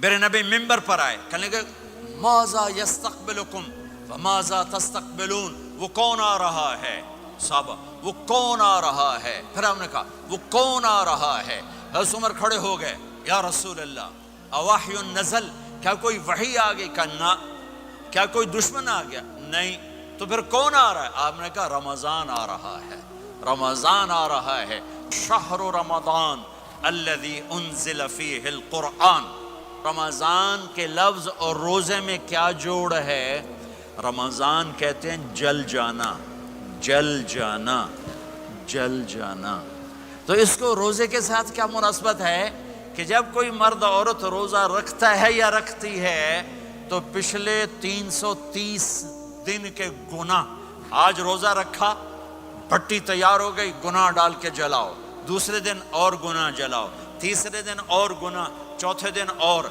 میرے نبی ممبر پر آئے، کہنے لگے ماذا یستقبلکم وماذا تستقبلون، وہ کون آ رہا ہے؟ صحابہ وہ کون آ رہا ہے؟ پھر ہم نے کہا وہ کون آ رہا ہے؟ حضرت عمر کھڑے ہو گئے، یا رسول اللہ اوحی نزل، کیا کوئی وحی آ گئی؟ کہا نہ۔ کیا کوئی دشمن آ گیا؟ نہیں۔ تو پھر کون آ رہا ہے؟ آپ نے کہا رمضان آ رہا ہے، رمضان آ رہا ہے۔ شہر رمضان الذی انزل فیہ القرآن، رمضان کے لفظ اور روزے میں کیا جوڑ ہے؟ رمضان کہتے ہیں جل جانا، جل جانا، جل جانا۔ تو اس کو روزے کے ساتھ کیا مناسبت ہے کہ جب کوئی مرد عورت روزہ رکھتا ہے یا رکھتی ہے تو پچھلے 330 دن کے گناہ، آج روزہ رکھا، بھٹی تیار ہو گئی، گناہ ڈال کے جلاؤ، دوسرے دن اور گناہ جلاؤ، تیسرے دن اور گناہ، چوتھے دن اور،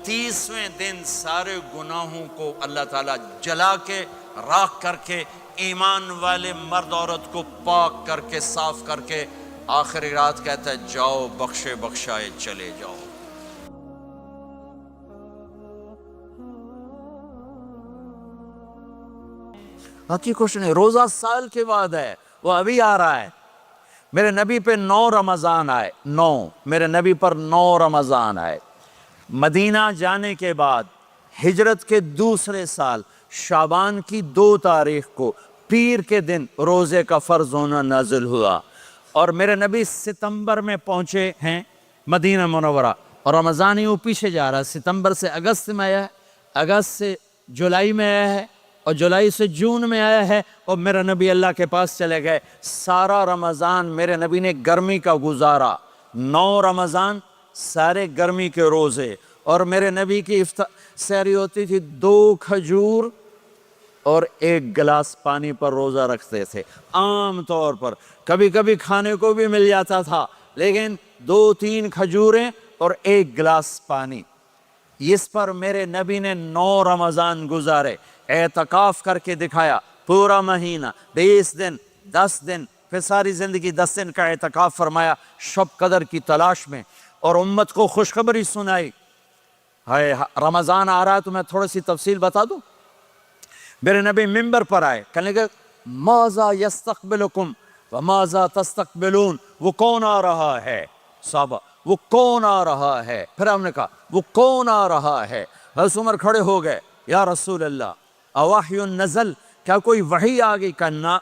30ویں دن سارے گناہوں کو اللہ تعالیٰ جلا کے راکھ کر کے ایمان والے مرد عورت کو پاک کر کے صاف کر کے آخری رات کہتا ہے جاؤ بخشے بخشائے چلے جاؤ۔ باقی کچھ نہیں، روزہ سال کے بعد ہے، وہ ابھی آ رہا ہے۔ میرے نبی پہ 9 رمضان آئے، 9 میرے نبی پر 9 رمضان آئے۔ مدینہ جانے کے بعد ہجرت کے دوسرے سال شعبان کی 2 تاریخ کو پیر کے دن روزے کا فرض ہونا نازل ہوا، اور میرے نبی ستمبر میں پہنچے ہیں مدینہ منورہ، اور رمضان یوں پیچھے جا رہا ہے، ستمبر سے اگست میں آیا ہے، اگست سے جولائی میں آیا ہے، اور جولائی سے جون میں آیا ہے، اور میرے نبی اللہ کے پاس چلے گئے۔ سارا رمضان میرے نبی نے گرمی کا گزارا، 9 رمضان سارے گرمی کے روزے، اور میرے نبی کی سحری ہوتی تھی 2 کھجور اور 1 گلاس پانی پر روزہ رکھتے تھے عام طور پر، کبھی کبھی کھانے کو بھی مل جاتا تھا، لیکن 2-3 کھجوریں اور 1 گلاس پانی۔ اس پر میرے نبی نے 9 رمضان گزارے، اعتکاف کر کے دکھایا، پورا مہینہ 20 دن 10 دن، پھر ساری زندگی 10 دن کا اعتکاف فرمایا شب قدر کی تلاش میں، اور امت کو خوشخبری سنائی۔ رمضان آ رہا ہے تو میں تھوڑی سی تفصیل بتا دوں۔ میرے نبی ممبر پر آئے، کہنے لگے ماذا یستقبلکم وماذا تستقبلون، وہ کون آ رہا ہے؟ صحابہ وہ کون آ رہا ہے؟ پھر ہم نے کہا وہ کون آ رہا ہے؟ حضرت عمر کھڑے ہو گئے، یا رسول اللہ اوحی نزل، کیا کوئی وحی آ گئی؟ کہا نہ۔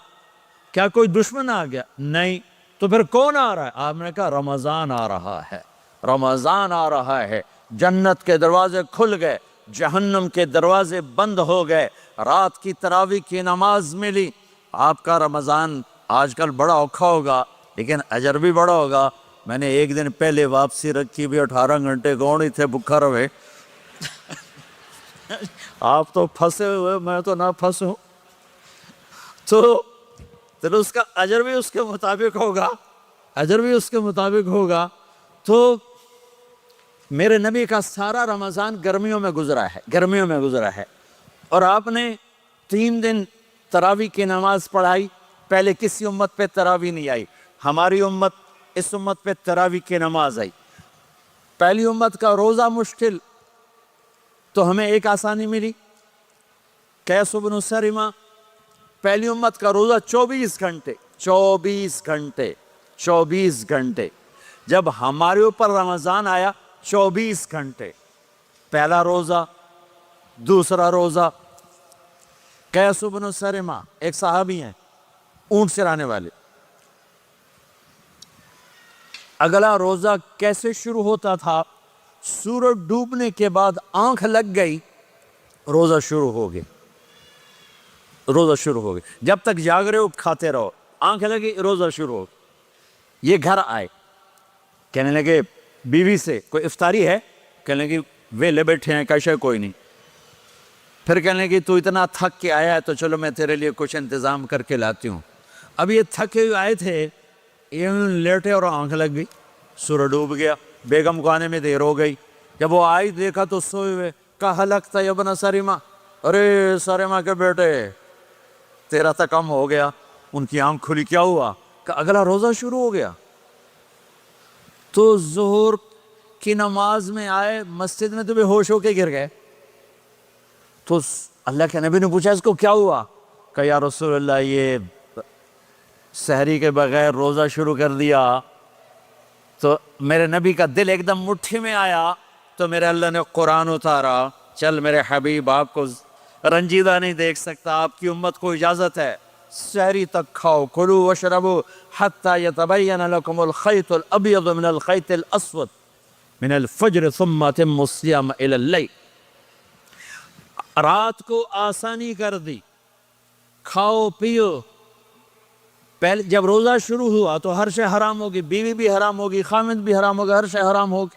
کیا کوئی دشمن آ گیا؟ نہیں۔ تو پھر کون آ رہا ہے؟ آپ نے کہا رمضان آ رہا ہے، رمضان آ رہا ہے۔ جنت کے دروازے کھل گئے، جہنم کے دروازے بند ہو گئے، رات کی تراویح کی نماز ملی۔ آپ کا رمضان آج کل بڑا اوکھا ہوگا لیکن اجر بھی بڑا ہوگا۔ میں نے 1 دن پہلے واپسی رکھی بھی، 18 گھنٹے گون ہی تھے بکھا رہے۔ آپ تو پھنسے ہوئے، میں تو نہ پھنسوں، تو اس کا اجر بھی اس کے مطابق ہوگا، اجر بھی اس کے مطابق ہوگا۔ تو میرے نبی کا سارا رمضان گرمیوں میں گزرا ہے، گرمیوں میں گزرا ہے، اور آپ نے 3 دن تراویح کی نماز پڑھائی۔ پہلے کسی امت پہ تراویح نہیں آئی، ہماری امت، اس امت پہ تراویح کی نماز آئی۔ پہلی امت کا روزہ مشکل، تو ہمیں ایک آسانی ملی، قیس بن سرمہ۔ پہلی امت کا روزہ 24 گھنٹے، 24 گھنٹے، 24 گھنٹے۔ جب ہمارے اوپر رمضان آیا 24 گھنٹے، پہلا روزہ، دوسرا روزہ۔ قیس بن سرمہ ایک صحابی ہیں، اونٹ چرانے والے۔ اگلا روزہ کیسے شروع ہوتا تھا؟ سورج ڈوبنے کے بعد آنکھ لگ گئی، روزہ شروع ہو گیا، روزہ شروع ہو گیا۔ جب تک جاگ رہے ہو کھاتے رہو، آنکھ لگی روزہ شروع ہو گیا۔ یہ گھر آئے، کہنے لگے بیوی سے کوئی افطاری ہے؟ کہنے لگے ویلے بیٹھے ہیں، کیسے کوئی نہیں۔ پھر کہنے لگے تو اتنا تھک کے آیا ہے تو چلو میں تیرے لیے کچھ انتظام کر کے لاتی ہوں۔ اب یہ تھکے ہوئے آئے تھے، یہ لیٹے اور آنکھ لگ گئی، سورج ڈوب گیا، بیگم کو آنے میں دیر ہو گئی۔ جب وہ آئی دیکھا تو سوئے ہوئے، کہا لگتا ہے ابن سرمہ، ارے سرمہ کے بیٹے تیرا تو کم ہو گیا۔ ان کی آنکھ کھلی، کیا ہوا؟ کہ اگلا روزہ شروع ہو گیا۔ تو ظہر کی نماز میں آئے مسجد میں تو بے ہوش ہو کے گر گئے. تو اللہ کے نبی نے پوچھا اس کو کیا ہوا؟ کہ یا رسول اللہ یہ سحری کے بغیر روزہ شروع کر دیا. تو میرے نبی کا دل ایک دم مٹھی میں آیا. تو میرے اللہ نے قرآن اتارا، چل میرے حبیب آپ کو رنجیدہ نہیں دیکھ سکتا، آپ کی امت کو اجازت ہے سحری تک کھاؤ، کلوا واشربوا حتی یتبین لکم الخیط الابیض من الخیط الاسود من الفجر ثم اتموا الصیام الی اللیل. رات کو آسانی کر دی، کھاؤ پیو. پہلے جب روزہ شروع ہوا تو ہر شے حرام ہوگی، بیوی بھی حرام ہوگی، خامد بھی حرام ہوگا، ہر شے حرام ہوگی.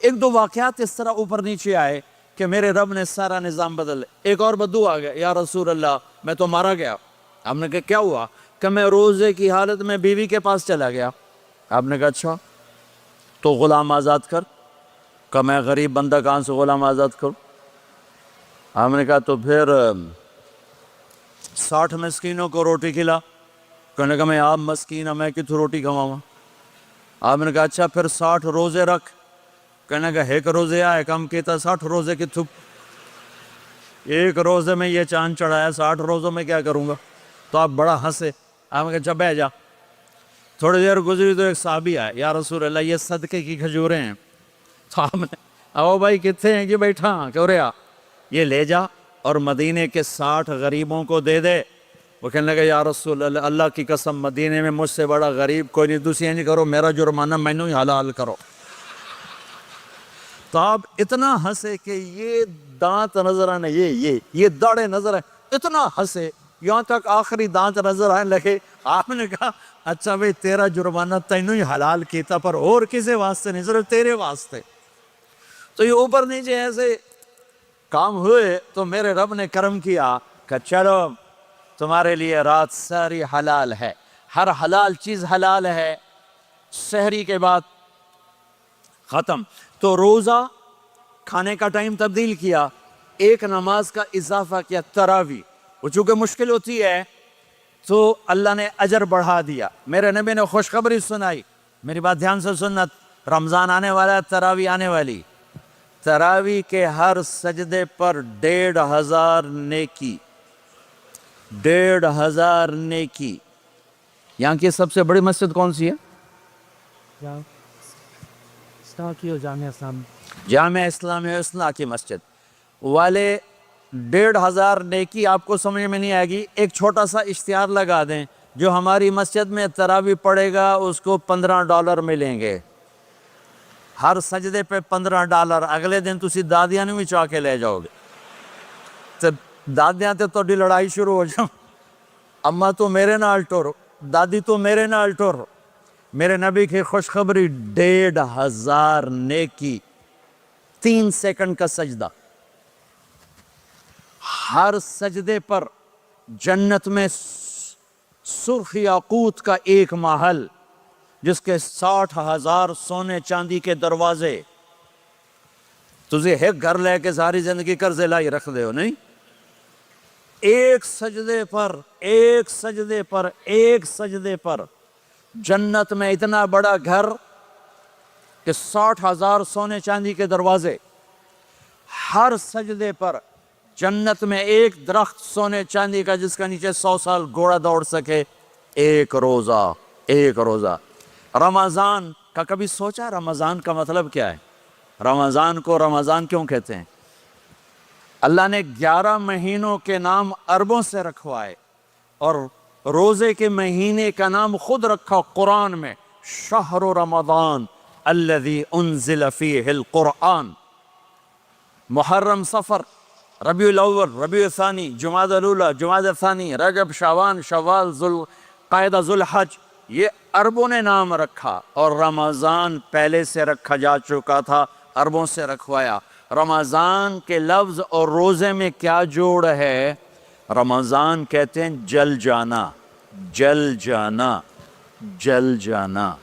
ایک دو واقعات اس طرح اوپر نیچے آئے کہ میرے رب نے سارا نظام بدل. ایک اور بدو آ گیا، یا رسول اللہ میں تو مارا گیا. آپ نے کہا کیا ہوا؟ کہ میں روزے کی حالت میں بیوی کے پاس چلا گیا. آپ نے کہا اچھا تو غلام آزاد کر. کہ میں غریب بندہ کہاں سے غلام آزاد کروں؟ آپ نے کہا تو پھر 60 مسکینوں کو روٹی کھلا. کہنے کا میں آپ مسکین ہوں، میں کتوں روٹی کھواؤں؟ آپ نے کہا اچھا پھر 60 روزے رکھ. کہنے کا ایک روزے آئے کم کیتا 60 روزے کی تھپ. ایک روزے میں یہ چاند چڑھایا، 60 روزوں میں کیا کروں گا؟ تو آپ بڑا ہنسے. آپ نے کہا اچھا بیٹھ جا. تھوڑی دیر گزری تو ایک صحابی آئے، یا رسول اللہ یہ صدقے کی کھجوریں ہیں. تو آپ نے او بھائی کتنے ہیں کہ بیٹھا کیوں رہا، یہ لے جا اور مدینے کے 60 غریبوں کو دے دے. وہ کہنے لگا یا رسول اللہ اللہ کی قسم مدینے میں مجھ سے بڑا غریب کوئی نہیں، دوسری نہیں کرو، میرا جرمانہ مینوں ہی حلال کرو. تو آپ اتنا ہنسے کہ یہ دانت نظر آنے، یہ داڑھیں نظر آئے، اتنا ہنسے یہاں تک آخری دانت نظر آنے لگے. آپ نے کہا اچھا بھئی تیرا جرمانہ تینوں ہی حلال کیتا، پر اور کسے واسطے نہیں، صرف تیرے واسطے. تو یہ اوپر نیچے ایسے کام ہوئے تو میرے رب نے کرم کیا کہ چلو تمہارے لیے رات ساری حلال ہے، ہر حلال چیز حلال ہے. سحری کے بعد ختم. تو روزہ کھانے کا ٹائم تبدیل کیا، ایک نماز کا اضافہ کیا، تراویح. وہ چونکہ مشکل ہوتی ہے تو اللہ نے اجر بڑھا دیا. میرے نبی نے خوشخبری سنائی، میری بات دھیان سے سننا، رمضان آنے والا ہے، تراویح آنے والی. تراویح کے ہر سجدے پر 1500 نیکی، 1500 نیکی. یہاں کی سب سے بڑی مسجد کون سی ہے؟ جامعہ اسلامیہ حسنہ کی مسجد والے. 1500 نیکی آپ کو سمجھ میں نہیں آئے گی. ایک چھوٹا سا اشتہار لگا دیں، جو ہماری مسجد میں تراویح پڑھے گا اس کو $15 ملیں گے، ہر سجدے پہ $15. اگلے دن تسی دادیاں نے بھی چاہ کے لے جاؤ گے. تو دادیاں تے توڑی لڑائی شروع ہو جاؤ، اماں تو میرے نال ٹور، دادی تو میرے نال ٹور. میرے نبی کی خوشخبری 1500 نیکی، 3 سیکنڈ کا سجدہ. ہر سجدے پر جنت میں سرخ یاقوت کا ایک محل جس کے 60,000 سونے چاندی کے دروازے. تجھے ایک گھر لے کے ساری زندگی قرضے لائی رکھ دے ہو نہیں. ایک سجدے پر جنت میں اتنا بڑا گھر کہ 60,000 سونے چاندی کے دروازے. ہر سجدے پر جنت میں ایک درخت سونے چاندی کا جس کا نیچے 100 سال گھوڑا دوڑ سکے. ایک روزہ. رمضان کا کبھی سوچا رمضان کا مطلب کیا ہے؟ رمضان کو رمضان کیوں کہتے ہیں؟ اللہ نے 11 مہینوں کے نام عربوں سے رکھوائے اور روزے کے مہینے کا نام خود رکھا قرآن میں، شہر رمضان الذی انزل فیہ القرآن. محرم، صفر، ربیع الاول، ربیع الثانی، جمادی الاولی، جمادی الثانی، رجب، شعبان، شوال، ذوالقعدہ، ذوالحج، یہ عربوں نے نام رکھا. اور رمضان پہلے سے رکھا جا چکا تھا، عربوں سے رکھوایا. رمضان کے لفظ اور روزے میں کیا جوڑ ہے؟ رمضان کہتے ہیں جل جانا.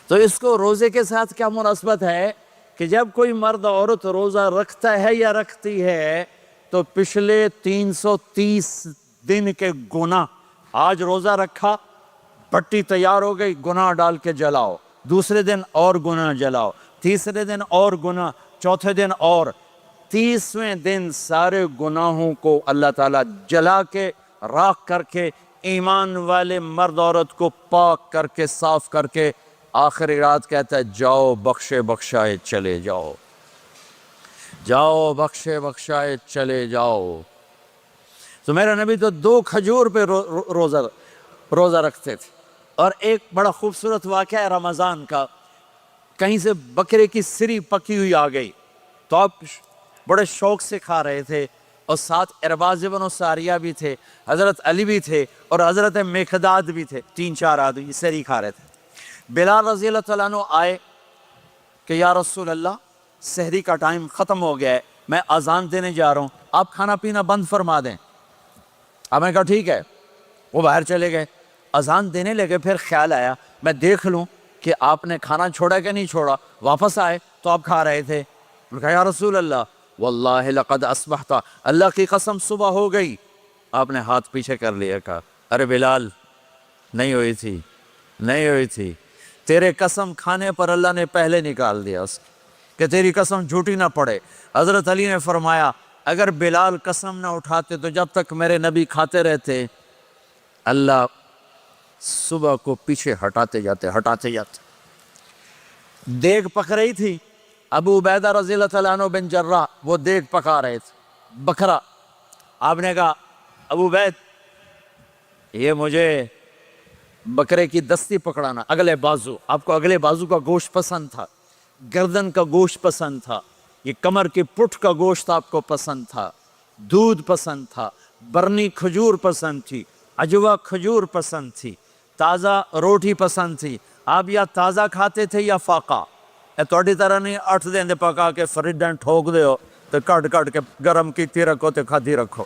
تو اس کو روزے کے ساتھ کیا مناسبت ہے کہ جب کوئی مرد عورت روزہ رکھتا ہے یا رکھتی ہے تو پچھلے 330 دن کے گناہ، آج روزہ رکھا، پٹی تیار ہو گئی، گناہ ڈال کے جلاؤ، دوسرے دن اور گناہ جلاؤ، تیسرے دن اور گناہ، چوتھے دن اور، 30ویں دن سارے گناہوں کو اللہ تعالیٰ جلا کے راکھ کر کے ایمان والے مرد عورت کو پاک کر کے صاف کر کے آخری رات کہتا ہے جاؤ بخشے بخشائے چلے جاؤ، جاؤ بخشے بخشائے چلے جاؤ۔ تو میرا نبی تو 2 کھجور پہ روزہ رکھتے تھے۔ اور ایک بڑا خوبصورت واقعہ ہے رمضان کا، کہیں سے بکرے کی سری پکی ہوئی آ گئی تو آپ بڑے شوق سے کھا رہے تھے، اور ساتھ ارباز بن ساریہ بھی تھے، حضرت علی بھی تھے اور حضرت مقداد بھی تھے، 3-4 آدمی سری کھا رہے تھے۔ بلال رضی اللہ تعالیٰ عنہ آئے کہ یا رسول اللہ سحری کا ٹائم ختم ہو گیا ہے، میں اذان دینے جا رہا ہوں، آپ کھانا پینا بند فرما دیں۔ اب میں کہا ٹھیک ہے، وہ باہر چلے گئے، اذان دینے لگے، پھر خیال آیا میں دیکھ لوں کہ آپ نے کھانا چھوڑا کہ نہیں چھوڑا، واپس آئے تو آپ کھا رہے تھے۔ میں نے کہا یا رسول اللہ واللہ لقد اصبحت، اللہ کی قسم صبح ہو گئی۔ آپ نے ہاتھ پیچھے کر لیا، کہا ارے بلال نہیں ہوئی تھی، نہیں ہوئی تھی، تیرے قسم کھانے پر اللہ نے پہلے نکال دیا اس کہ تیری قسم جھوٹی نہ پڑے۔ حضرت علی نے فرمایا اگر بلال قسم نہ اٹھاتے تو جب تک میرے نبی کھاتے رہتے اللہ صبح کو پیچھے ہٹاتے جاتے۔ دیگ پک رہی تھی، ابو عبیدہ رضی اللہ تعالیٰ عنہ بن جراح وہ دیگ پکا رہے تھے، بکرا۔ آپ نے کہا ابو عبید یہ مجھے بکرے کی دستی پکڑانا، اگلے بازو، آپ کو اگلے بازو کا گوشت پسند تھا، گردن کا گوشت پسند تھا، یہ کمر کی پٹھ کا گوشت آپ کو پسند تھا، دودھ پسند تھا، برنی کھجور پسند تھی، عجوا کھجور پسند تھی، تازہ روٹی پسند تھی۔ آپ یا تازہ کھاتے تھے یا فاقہ، توڑی طرح نہیں 8 دن پکا کے فریڈن ٹھوک دے ہو تو کٹ کے گرم کیتی رکھو تو کھاتی رکھو،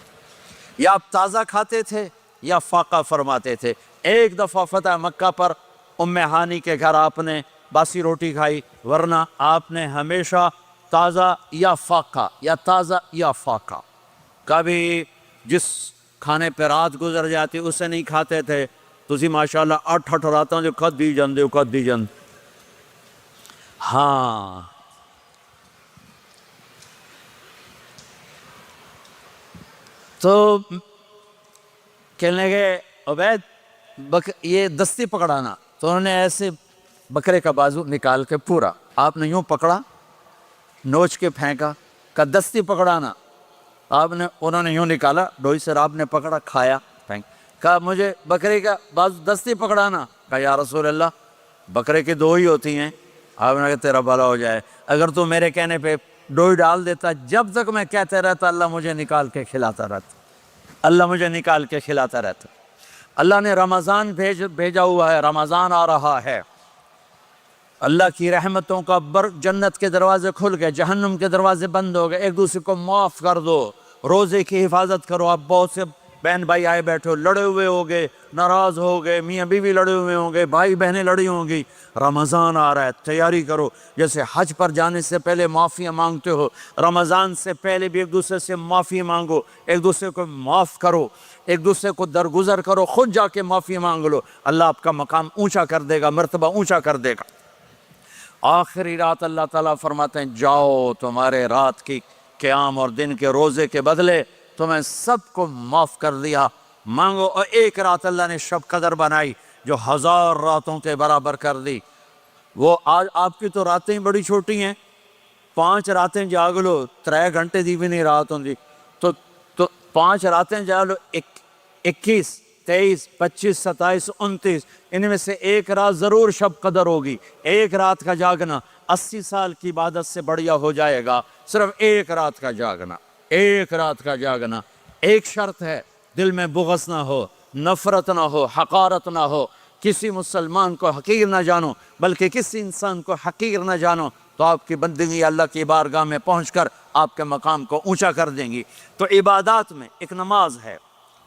یا آپ تازہ کھاتے تھے یا فاقہ فرماتے تھے۔ ایک دفعہ فتح مکہ پر ام ہانی کے گھر آپ نے باسی روٹی کھائی، ورنہ آپ نے ہمیشہ تازہ یا فاقہ یا تازہ یا فاقہ، کبھی جس کھانے پہ رات گزر جاتی اسے نہیں کھاتے تھے۔ تسی ماشاءاللہ 8 راتوں جو کھدی جان ہاں۔ تو کہنے لگے عبید یہ دستی پکڑانا، تو انہوں نے ایسے بکرے کا بازو نکال کے پورا آپ نے یوں پکڑا، نوچ کے پھینکا، کہا دستی پکڑانا، انہوں نے یوں نکالا ڈوئی سے، آپ نے پکڑا کھایا پھینک، کہا مجھے بکرے کا بازو دستی پکڑانا، کہا یا رسول اللہ بکرے کی 2 ہی ہوتی ہیں۔ آپ نے کہا تیرا بھلا ہو جائے، اگر تو میرے کہنے پہ ڈوئی ڈال دیتا، جب تک میں کہتے رہتا اللہ مجھے نکال کے کھلاتا رہتا، اللہ مجھے نکال کے کھلاتا رہتا۔ اللہ نے رمضان بھیجا ہوا ہے، رمضان آ رہا ہے، اللہ کی رحمتوں کا جنت کے دروازے کھل گئے، جہنم کے دروازے بند ہو گئے، ایک دوسرے کو معاف کر دو، روزے کی حفاظت کرو۔ آپ بہت سے بہن بھائی آئے بیٹھے ہو، لڑے ہوئے ہو گئے، ناراض ہو گئے، میاں بیوی لڑے ہوئے ہوں گے، بھائی بہنیں لڑی ہوں گی، رمضان آ رہا ہے، تیاری کرو۔ جیسے حج پر جانے سے پہلے معافیاں مانگتے ہو، رمضان سے پہلے بھی ایک دوسرے سے معافی مانگو، ایک دوسرے کو معاف کرو، ایک دوسرے کو درگزر کرو، خود جا کے معافی مانگ لو، اللہ آپ کا مقام اونچا کر دے گا، مرتبہ اونچا کر دے گا۔ آخری رات اللہ تعالیٰ فرماتے ہیں جاؤ، تمہارے رات کی قیام اور دن کے روزے کے بدلے تمہیں سب کو معاف کر دیا، مانگو۔ اور ایک رات اللہ نے شب قدر بنائی جو 1000 راتوں کے برابر کر دی۔ وہ آج آپ کی تو راتیں بڑی چھوٹی ہیں، 5 راتیں جاگ لو، 3 گھنٹے دی بھی نہیں رات ہوں دی، تو 5 راتیں جاگ لو، 21 23 25 27 29، ان میں سے ایک رات ضرور شب قدر ہوگی۔ ایک رات کا جاگنا 80 سال کی عبادت سے بڑھیا ہو جائے گا، صرف ایک رات کا جاگنا، ایک رات کا جاگنا۔ ایک شرط ہے، دل میں بغض نہ ہو، نفرت نہ ہو، حقارت نہ ہو، کسی مسلمان کو حقیر نہ جانو، بلکہ کسی انسان کو حقیر نہ جانو، تو آپ کی بندگی اللہ کی بارگاہ میں پہنچ کر آپ کے مقام کو اونچا کر دیں گی۔ تو عبادات میں ایک نماز ہے،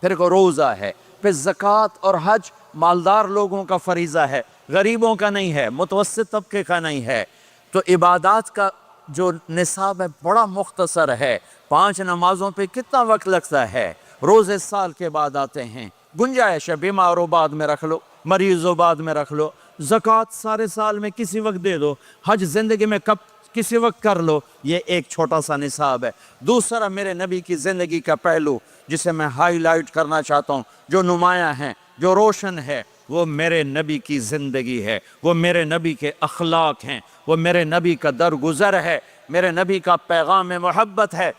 پھر ایک روزہ ہے، پھر زکوٰۃ اور حج مالدار لوگوں کا فریضہ ہے، غریبوں کا نہیں ہے، متوسط طبقے کا نہیں ہے۔ تو عبادات کا جو نصاب ہے بڑا مختصر ہے، 5 نمازوں پہ کتنا وقت لگتا ہے، روزے سال کے بعد آتے ہیں، گنجائش ہے، بیمار ہو بعد میں رکھ لو، مریض ہو بعد میں رکھ لو، زکوٰۃ سارے سال میں کسی وقت دے دو، حج زندگی میں کب کسی وقت کر لو، یہ ایک چھوٹا سا نصاب ہے۔ دوسرا میرے نبی کی زندگی کا پہلو جسے میں ہائی لائٹ کرنا چاہتا ہوں، جو نمایاں ہیں، جو روشن ہے، وہ میرے نبی کی زندگی ہے، وہ میرے نبی کے اخلاق ہیں، وہ میرے نبی کا درگزر ہے، میرے نبی کا پیغام محبت ہے۔